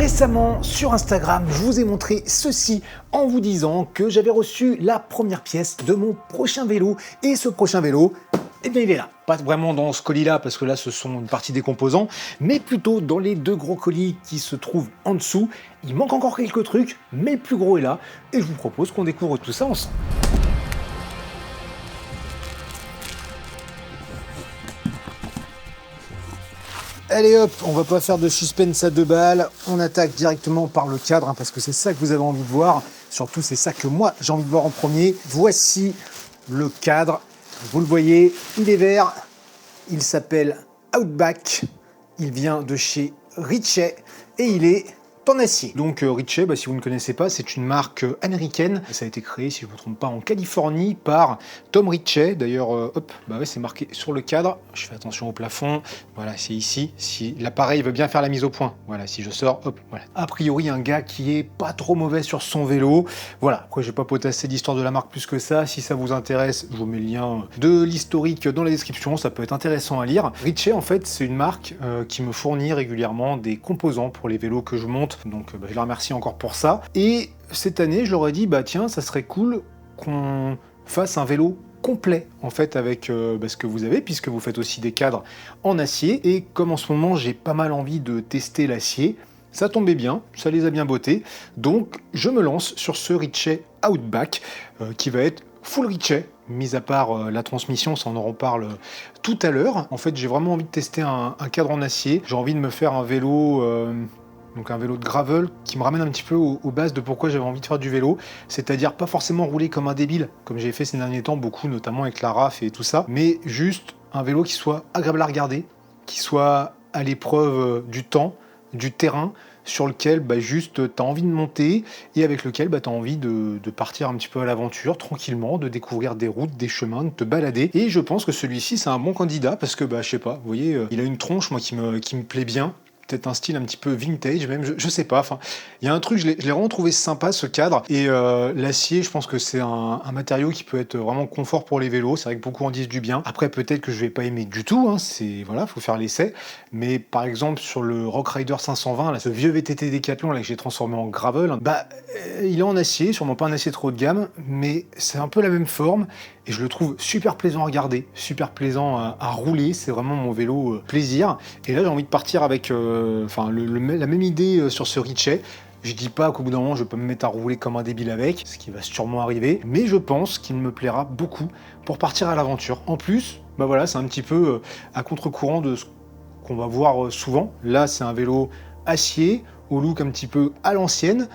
Récemment sur Instagram, je vous ai montré ceci en vous disant que j'avais reçu la première pièce de mon prochain vélo. Et ce prochain vélo, eh bien il est là. Pas vraiment dans ce colis là parce que là ce sont une partie des composants, mais plutôt dans les deux gros colis qui se trouvent en dessous. Il manque encore quelques trucs, mais le plus gros est là. Et je vous propose qu'on découvre tout ça ensemble. Allez hop, on va pas faire de suspense à deux balles, on attaque directement par le cadre, parce que c'est ça que vous avez envie de voir, surtout c'est ça que moi j'ai envie de voir en premier. Voici le cadre, vous le voyez, il est vert, il s'appelle Outback, il vient de chez Ritchey et il est en acier. Donc Ritchey, si vous ne connaissez pas, c'est une marque américaine. Ça a été créé, si je ne me trompe pas, en Californie par Tom Ritchey. D'ailleurs, ouais, c'est marqué sur le cadre. Je fais attention au plafond. Voilà, c'est ici. Si l'appareil veut bien faire la mise au point. Voilà, si je sors, hop, voilà. A priori, un gars qui est pas trop mauvais sur son vélo. Voilà, après, je vais pas potasser l'histoire de la marque plus que ça. Si ça vous intéresse, je vous mets le lien de l'historique dans la description. Ça peut être intéressant à lire. Ritchey, en fait, c'est une marque qui me fournit régulièrement des composants pour les vélos que je monte. Donc je les remercie encore pour ça. Et cette année, je leur ai dit, tiens, ça serait cool qu'on fasse un vélo complet en fait avec ce que vous avez, puisque vous faites aussi des cadres en acier. Et comme en ce moment, j'ai pas mal envie de tester l'acier, ça tombait bien, ça les a bien bottés. Donc je me lance sur ce Ritchey Outback qui va être full Ritchey, mis à part la transmission, ça on en reparle tout à l'heure. En fait, j'ai vraiment envie de tester un cadre en acier. J'ai envie de me faire un vélo... donc un vélo de gravel qui me ramène un petit peu aux bases de pourquoi j'avais envie de faire du vélo, c'est-à-dire pas forcément rouler comme un débile, comme j'ai fait ces derniers temps, beaucoup, notamment avec la RAF et tout ça, mais juste un vélo qui soit agréable à regarder, qui soit à l'épreuve du temps, du terrain, sur lequel juste tu as envie de monter et avec lequel tu as envie de partir un petit peu à l'aventure tranquillement, de découvrir des routes, des chemins, de te balader. Et je pense que celui-ci c'est un bon candidat parce que je sais pas, vous voyez, il a une tronche moi qui me plaît bien. Peut-être un style un petit peu vintage même, je sais pas, enfin il y a un truc, je l'ai vraiment trouvé sympa ce cadre, et l'acier je pense que c'est un matériau qui peut être vraiment confort pour les vélos, c'est vrai que beaucoup en disent du bien. Après peut-être que je vais pas aimer du tout, c'est voilà, faut faire l'essai, mais par exemple sur le Rock Rider 520, là, ce vieux VTT Decathlon là, que j'ai transformé en gravel, il est en acier, sûrement pas un acier trop haut de gamme, mais c'est un peu la même forme, et je le trouve super plaisant à regarder, super plaisant à rouler, c'est vraiment mon vélo plaisir. Et là j'ai envie de partir avec la même idée sur ce Ritchey. Je dis pas qu'au bout d'un moment je peux me mettre à rouler comme un débile avec, ce qui va sûrement arriver, mais je pense qu'il me plaira beaucoup pour partir à l'aventure. En plus, voilà, c'est un petit peu à contre-courant de ce qu'on va voir souvent. Là c'est un vélo acier, au look un petit peu à l'ancienne,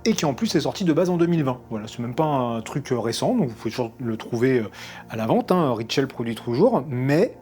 et qui en plus est sorti de base en 2020. Voilà, c'est même pas un truc récent, donc vous pouvez toujours le trouver à la vente, Ritchey le produit toujours, mais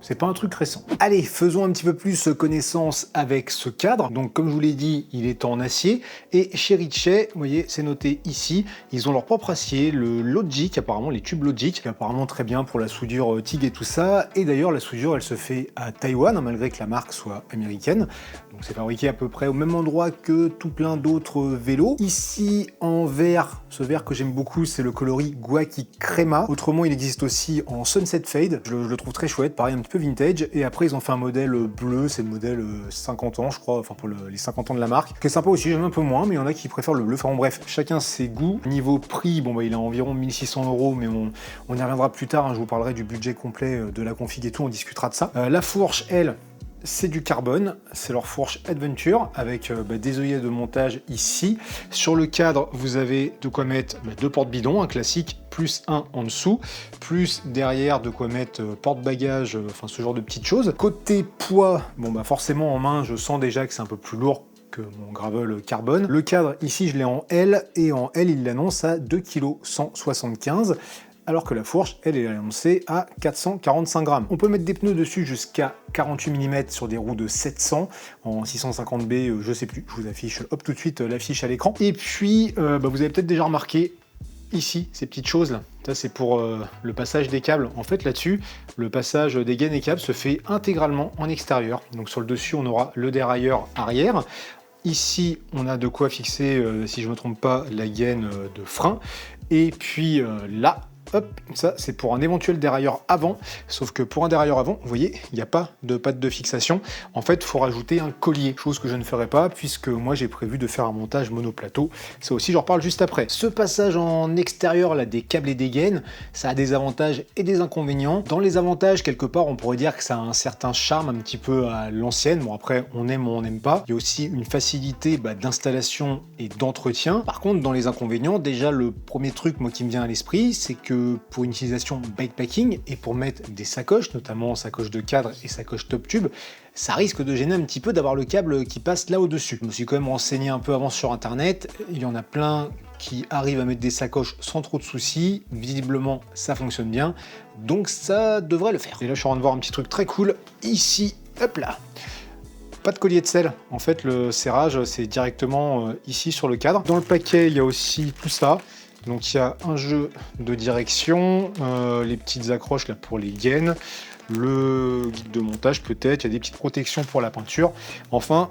c'est pas un truc récent. Allez, faisons un petit peu plus connaissance avec ce cadre. Donc comme je vous l'ai dit, il est en acier, et chez Ritchey, vous voyez, c'est noté ici, ils ont leur propre acier, le Logic, apparemment les tubes Logic, qui est apparemment très bien pour la soudure TIG et tout ça. Et d'ailleurs la soudure elle se fait à Taïwan, malgré que la marque soit américaine. Donc c'est fabriqué à peu près au même endroit que tout plein d'autres vélos. Ici en vert, ce vert que j'aime beaucoup, c'est le coloris Guaki Crema. Autrement il existe aussi en Sunset Fade, je le trouve très chouette, pareil un petit peu vintage. Et après ils ont fait un modèle bleu, c'est le modèle 50 ans je crois, enfin pour les 50 ans de la marque, qui est sympa aussi, j'aime un peu moins, mais il y en a qui préfèrent le bleu. Enfin bon, bref, chacun ses goûts. Niveau prix, il est à environ 1600 €, mais on y reviendra plus tard, je vous parlerai du budget complet de la config et tout, on discutera de ça. La fourche, elle, c'est du carbone, c'est leur fourche Adventure avec des œillets de montage ici. Sur le cadre, vous avez de quoi mettre deux porte-bidons, un classique, plus un en dessous, plus derrière de quoi mettre porte-bagages, ce genre de petites choses. Côté poids, forcément en main, je sens déjà que c'est un peu plus lourd que mon gravel carbone. Le cadre, ici, je l'ai en L, et en L, il l'annonce à 2,175 kg. Alors que la fourche, elle est annoncée à 445 grammes. On peut mettre des pneus dessus jusqu'à 48 mm sur des roues de 700, en 650B, je sais plus, je vous affiche tout de suite l'affiche à l'écran. Et puis, vous avez peut-être déjà remarqué ici, ces petites choses là, ça c'est pour le passage des câbles. En fait là-dessus, le passage des gaines et câbles se fait intégralement en extérieur. Donc sur le dessus, on aura le dérailleur arrière. Ici, on a de quoi fixer, si je ne me trompe pas, la gaine de frein. Et puis là, Hop, ça c'est pour un éventuel dérailleur avant, sauf que pour un dérailleur avant, vous voyez, il n'y a pas de patte de fixation. En fait, il faut rajouter un collier, chose que je ne ferai pas, puisque moi j'ai prévu de faire un montage monoplateau. Ça aussi, j'en reparle juste après. Ce passage en extérieur, là, des câbles et des gaines, ça a des avantages et des inconvénients. Dans les avantages, quelque part, on pourrait dire que ça a un certain charme, un petit peu à l'ancienne. Bon, après, on aime ou on n'aime pas. Il y a aussi une facilité d'installation et d'entretien. Par contre, dans les inconvénients, déjà, le premier truc, moi, qui me vient à l'esprit, c'est que pour une utilisation bikepacking et pour mettre des sacoches, notamment sacoches de cadre et sacoches top tube, ça risque de gêner un petit peu d'avoir le câble qui passe là au-dessus. Je me suis quand même renseigné un peu avant sur internet, il y en a plein qui arrivent à mettre des sacoches sans trop de soucis, visiblement ça fonctionne bien, donc ça devrait le faire. Et là je suis en train de voir un petit truc très cool, ici, hop là. Pas de collier de selle, en fait le serrage c'est directement ici sur le cadre. Dans le paquet il y a aussi tout ça. Donc il y a un jeu de direction, les petites accroches là pour les gaines, le guide de montage peut-être, il y a des petites protections pour la peinture, enfin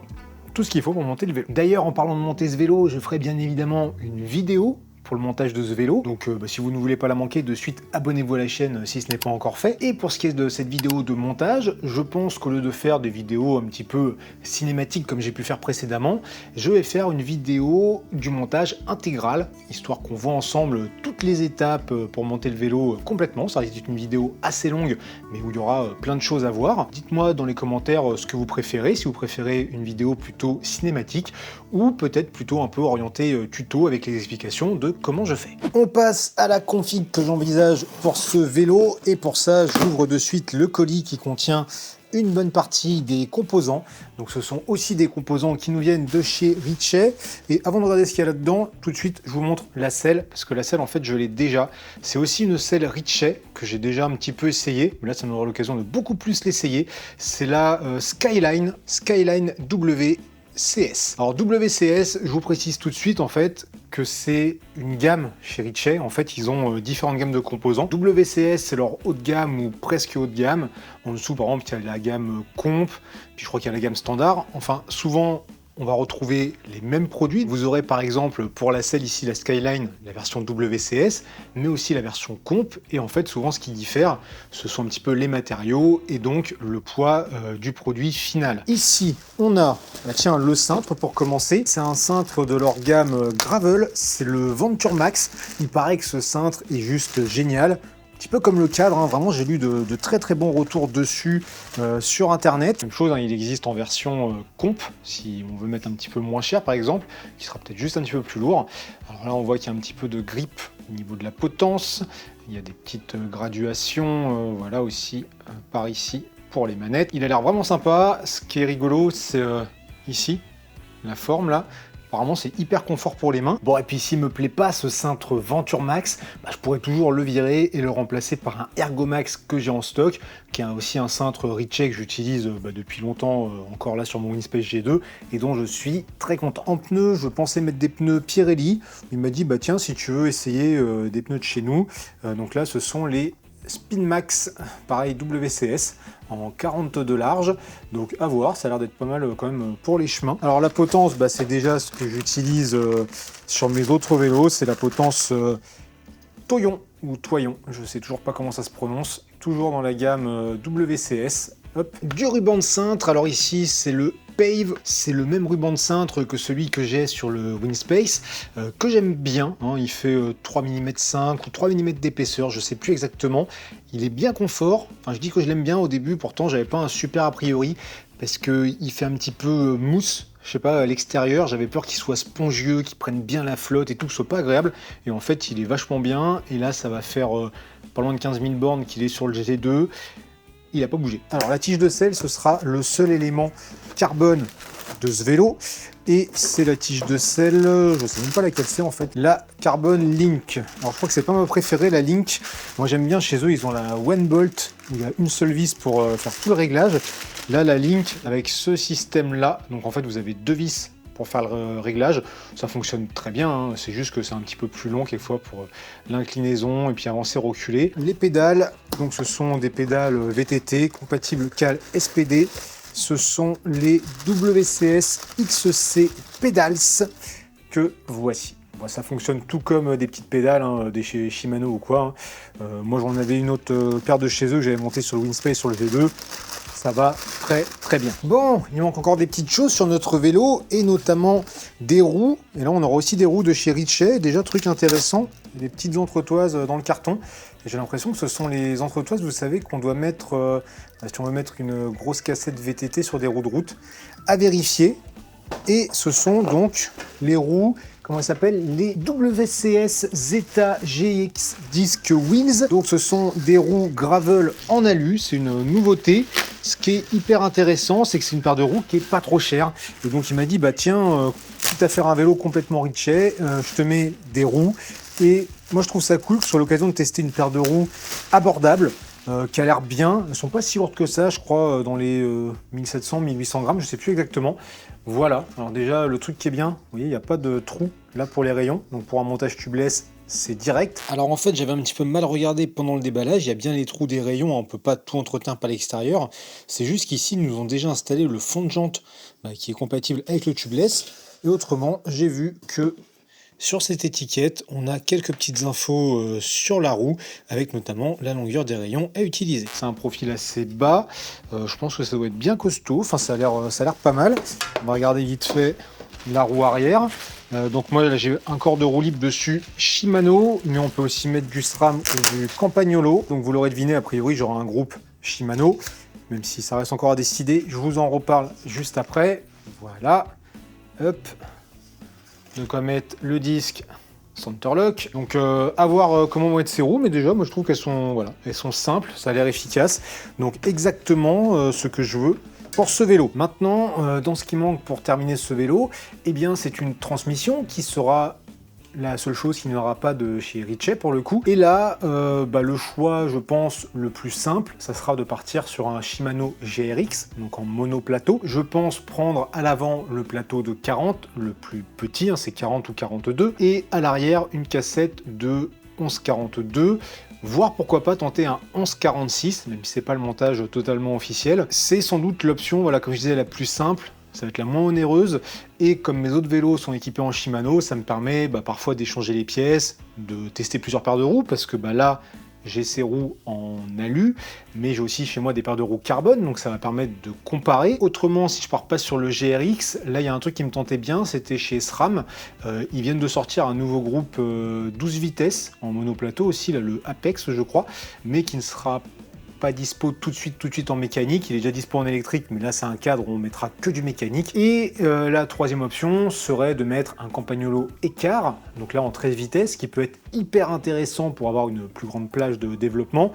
tout ce qu'il faut pour monter le vélo. D'ailleurs en parlant de monter ce vélo, je ferai bien évidemment une vidéo pour le montage de ce vélo, donc si vous ne voulez pas la manquer, de suite abonnez-vous à la chaîne si ce n'est pas encore fait. Et pour ce qui est de cette vidéo de montage, je pense qu'au lieu de faire des vidéos un petit peu cinématiques comme j'ai pu faire précédemment, je vais faire une vidéo du montage intégral, histoire qu'on voit ensemble toutes les étapes pour monter le vélo complètement. Ça risque d'être une vidéo assez longue, mais où il y aura plein de choses à voir. Dites-moi dans les commentaires ce que vous préférez, si vous préférez une vidéo plutôt cinématique, ou peut-être plutôt un peu orientée tuto avec les explications de comment je fais. On passe à la config que j'envisage pour ce vélo, et pour ça j'ouvre de suite le colis qui contient une bonne partie des composants. Donc ce sont aussi des composants qui nous viennent de chez Ritchey. Et avant de regarder ce qu'il y a là-dedans, tout de suite je vous montre la selle, parce que la selle en fait je l'ai déjà. C'est aussi une selle Ritchey que j'ai déjà un petit peu essayé, mais là ça nous aura l'occasion de beaucoup plus l'essayer. C'est la Skyline WCS. Alors WCS, je vous précise tout de suite en fait que c'est une gamme chez Ritchey. En fait, ils ont différentes gammes de composants. WCS, c'est leur haut de gamme ou presque haut de gamme. En dessous, par exemple, il y a la gamme Comp, puis je crois qu'il y a la gamme Standard. Enfin, souvent, on va retrouver les mêmes produits. Vous aurez par exemple pour la selle ici, la Skyline, la version WCS, mais aussi la version Comp. Et en fait, souvent, ce qui diffère, ce sont un petit peu les matériaux et donc le poids du produit final. Ici, on a, tiens, le cintre pour commencer. C'est un cintre de leur gamme Gravel, c'est le Venture Max. Il paraît que ce cintre est juste génial. Un petit peu comme le cadre, hein. Vraiment j'ai lu de très très bons retours dessus sur internet. Même chose, hein, il existe en version comp, si on veut mettre un petit peu moins cher par exemple, qui sera peut-être juste un petit peu plus lourd. Alors là on voit qu'il y a un petit peu de grip au niveau de la potence, il y a des petites graduations, voilà aussi par ici pour les manettes. Il a l'air vraiment sympa, ce qui est rigolo c'est ici, la forme là. Apparemment, c'est hyper confort pour les mains. Bon, et puis s'il me plaît pas ce cintre Venture Max, je pourrais toujours le virer et le remplacer par un Ergomax que j'ai en stock, qui est aussi un cintre Ritchey que j'utilise depuis longtemps, encore là sur mon Winspace G2, et dont je suis très content. En pneus, je pensais mettre des pneus Pirelli. Il m'a dit, tiens, si tu veux essayer des pneus de chez nous. Donc là, ce sont les Spinmax, pareil WCS, en 42 large, donc à voir, ça a l'air d'être pas mal quand même pour les chemins. Alors la potence, c'est déjà ce que j'utilise sur mes autres vélos, c'est la potence Toyon ou Toyon, je sais toujours pas comment ça se prononce, toujours dans la gamme WCS. Hop. Du ruban de cintre, alors ici c'est le Pave, c'est le même ruban de cintre que celui que j'ai sur le Winspace, que j'aime bien, hein. Il fait 3 mm 5 ou 3 mm d'épaisseur, je sais plus exactement. Il est bien confort, enfin je dis que je l'aime bien au début, pourtant j'avais pas un super a priori, parce qu'il fait un petit peu mousse, je sais pas, à l'extérieur, j'avais peur qu'il soit spongieux, qu'il prenne bien la flotte et tout, que ce soit pas agréable, et en fait il est vachement bien, et là ça va faire pas loin de 15 000 bornes qu'il est sur le GT2, il n'a pas bougé. Alors la tige de selle, ce sera le seul élément carbone de ce vélo, et c'est la tige de selle, je sais même pas laquelle c'est en fait, la Carbon Link. Alors je crois que c'est pas ma préférée, la Link. Moi j'aime bien chez eux, ils ont la One Bolt, où il y a une seule vis pour faire tout le réglage. Là la Link avec ce système là, donc en fait vous avez deux vis pour faire le réglage, ça fonctionne très bien, hein. C'est juste que c'est un petit peu plus long quelquefois pour l'inclinaison et puis avancer, reculer. Les pédales, donc ce sont des pédales VTT compatibles CAL SPD, ce sont les WCS XC Pedals que voici. Bon, ça fonctionne tout comme des petites pédales, hein, des chez Shimano ou quoi. Moi j'en avais une autre paire de chez eux que j'avais montée sur le Winspace sur le V2. Ça va très bien. Bon, il manque encore des petites choses sur notre vélo et notamment des roues. Et là on aura aussi des roues de chez Ritchey. Déjà truc intéressant, des petites entretoises dans le carton. J'ai l'impression que ce sont les entretoises, vous savez, qu'on doit mettre, si on veut mettre une grosse cassette VTT sur des roues de route, à vérifier. Et ce sont donc les roues, comment elles s'appellent, les WCS Zeta GX Disc Wheels. Donc ce sont des roues gravel en alu, c'est une nouveauté. Ce qui est hyper intéressant, c'est que c'est une paire de roues qui est pas trop chère. Et donc il m'a dit, bah tiens, quitte à faire un vélo complètement Ritchey, je te mets des roues. Et moi je trouve ça cool que ce soit l'occasion de tester une paire de roues abordable, qui a l'air bien. Elles sont pas si lourdes que ça, je crois, dans les 1700-1800 grammes, je sais plus exactement. Voilà, alors déjà le truc qui est bien, vous voyez, il n'y a pas de trou là pour les rayons, donc pour un montage tubeless, c'est direct. Alors en fait, j'avais un petit peu mal regardé pendant le déballage, il y a bien les trous des rayons, on ne peut pas tout entretenir par l'extérieur. C'est juste qu'ici, ils nous ont déjà installé le fond de jante qui est compatible avec le tubeless. Et autrement, j'ai vu que sur cette étiquette, on a quelques petites infos sur la roue, avec notamment la longueur des rayons à utiliser. C'est un profil assez bas, je pense que ça doit être bien costaud, enfin ça a l'air pas mal. On va regarder vite fait la roue arrière. Donc moi là j'ai un corps de roue libre dessus Shimano, mais on peut aussi mettre du SRAM ou du Campagnolo. Donc vous l'aurez deviné, a priori j'aurai un groupe Shimano, même si ça reste encore à décider. Je vous en reparle juste après. Voilà, hop. Donc on va mettre le disque Centerlock. Donc à voir comment vont être ces roues, mais déjà moi je trouve qu'elles sont, voilà, elles sont simples, ça a l'air efficace. Donc exactement ce que je veux pour ce vélo. Maintenant, dans ce qui manque pour terminer ce vélo, eh bien c'est une transmission qui sera la seule chose qu'il n'y aura pas de chez Ritchey pour le coup. Et là, le choix, je pense, le plus simple, ça sera de partir sur un Shimano GRX, donc en monoplateau. Je pense prendre à l'avant le plateau de 40, le plus petit, hein, c'est 40 ou 42, et à l'arrière une cassette de 1142, voire pourquoi pas tenter un 1146, même si c'est pas le montage totalement officiel. C'est sans doute l'option, voilà, comme je disais, la plus simple. Ça va être la moins onéreuse, et comme mes autres vélos sont équipés en Shimano, ça me permet parfois d'échanger les pièces, de tester plusieurs paires de roues, parce que là j'ai ces roues en alu, mais j'ai aussi chez moi des paires de roues carbone, donc ça va permettre de comparer. Autrement, si je pars pas sur le GRX, là il y a un truc qui me tentait bien, c'était chez SRAM. Ils viennent de sortir un nouveau groupe 12 vitesses en monoplateau aussi, là, le Apex je crois, mais qui ne sera pas dispo tout de suite en mécanique, il est déjà dispo en électrique, mais là c'est un cadre où on mettra que du mécanique. Et la troisième option serait de mettre un Campagnolo écart, donc là en 13 vitesses, qui peut être hyper intéressant pour avoir une plus grande plage de développement.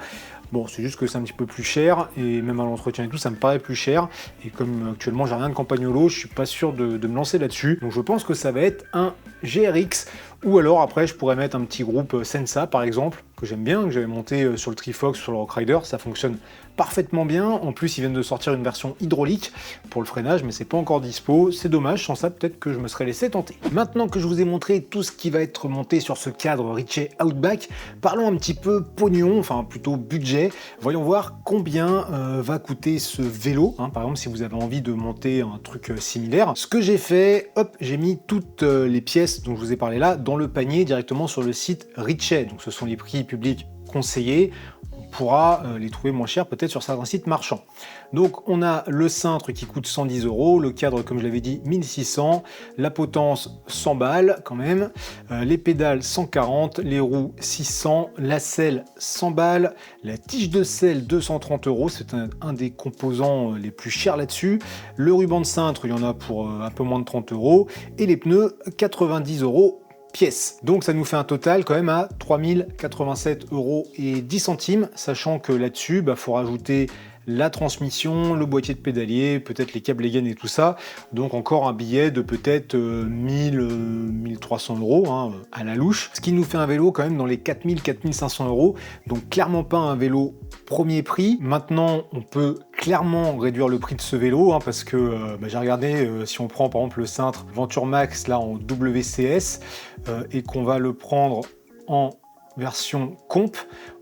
Bon, c'est juste que c'est un petit peu plus cher, et même à l'entretien et tout, ça me paraît plus cher. Et comme actuellement j'ai rien de Campagnolo, je suis pas sûr de me lancer là-dessus. Donc je pense que ça va être un GRX, ou alors après je pourrais mettre un petit groupe Sensa par exemple, que j'aime bien, que j'avais monté sur le Trifox, sur le Rockrider, ça fonctionne parfaitement bien. En plus, ils viennent de sortir une version hydraulique pour le freinage, mais c'est pas encore dispo. C'est dommage, sans ça, peut-être que je me serais laissé tenter. Maintenant que je vous ai montré tout ce qui va être monté sur ce cadre Ritchey Outback, parlons un petit peu pognon, enfin plutôt budget. Voyons voir combien va coûter ce vélo. Par exemple, si vous avez envie de monter un truc similaire. Ce que j'ai fait, hop, j'ai mis toutes les pièces dont je vous ai parlé là dans le panier directement sur le site Ritchey. Donc ce sont les prix publics conseillés. On pourra les trouver moins chers peut-être sur certains sites marchands. Donc on a le cintre qui coûte 110 €, le cadre comme je l'avais dit 1600, la potence 100 balles quand même, les pédales 140, les roues 600, la selle 100 balles, la tige de selle 230 €, c'est un des composants les plus chers là-dessus, le ruban de cintre il y en a pour un peu moins de 30 € et les pneus 90 € pièce. Donc ça nous fait un total quand même à 3087 € et 10 centimes, sachant que là-dessus, faut rajouter la transmission, le boîtier de pédalier, peut-être les câbles, les gaines et tout ça. Donc encore un billet de peut-être 1300 € à la louche. Ce qui nous fait un vélo quand même dans les 4500 €. Donc clairement pas un vélo premier prix. Maintenant, on peut clairement réduire le prix de ce vélo parce que j'ai regardé, si on prend par exemple le cintre Venture Max là en WCS et qu'on va le prendre en version comp,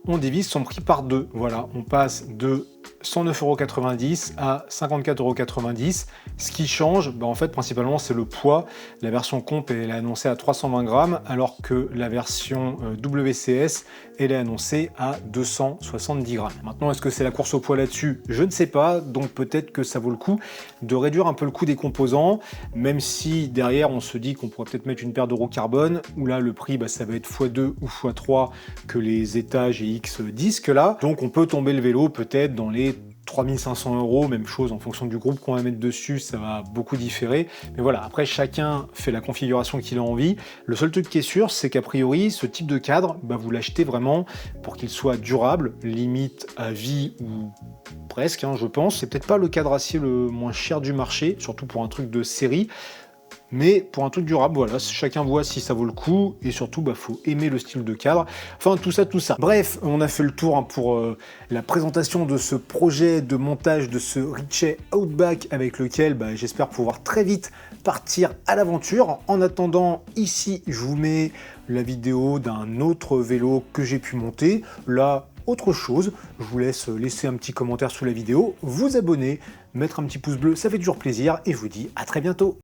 on divise son prix par 2. Voilà, on passe de 109,90 € à 54,90 €. Ce qui change, en fait, principalement, c'est le poids. La version comp, elle est annoncée à 320 grammes, alors que la version WCS, elle est annoncée à 270 grammes. Maintenant, est-ce que c'est la course au poids là-dessus? Je ne sais pas, donc peut-être que ça vaut le coup de réduire un peu le coût des composants, même si derrière, on se dit qu'on pourrait peut-être mettre une paire de roues carbone, où là, le prix, ça va être x2 ou x3 que les étages et X disques là. Donc on peut tomber le vélo peut-être dans les 3500 €, même chose en fonction du groupe qu'on va mettre dessus, ça va beaucoup différer. Mais voilà, après chacun fait la configuration qu'il a envie. Le seul truc qui est sûr, c'est qu'a priori, ce type de cadre, vous l'achetez vraiment pour qu'il soit durable, limite à vie ou presque, je pense. C'est peut-être pas le cadre acier le moins cher du marché, surtout pour un truc de série. Mais pour un truc durable, voilà, chacun voit si ça vaut le coup, et surtout, faut aimer le style de cadre. Enfin, tout ça. Bref, on a fait le tour pour la présentation de ce projet de montage de ce Ritchey Outback avec lequel j'espère pouvoir très vite partir à l'aventure. En attendant, ici, je vous mets la vidéo d'un autre vélo que j'ai pu monter. Là, autre chose, je vous laisse laisser un petit commentaire sous la vidéo, vous abonner, mettre un petit pouce bleu, ça fait toujours plaisir, et je vous dis à très bientôt.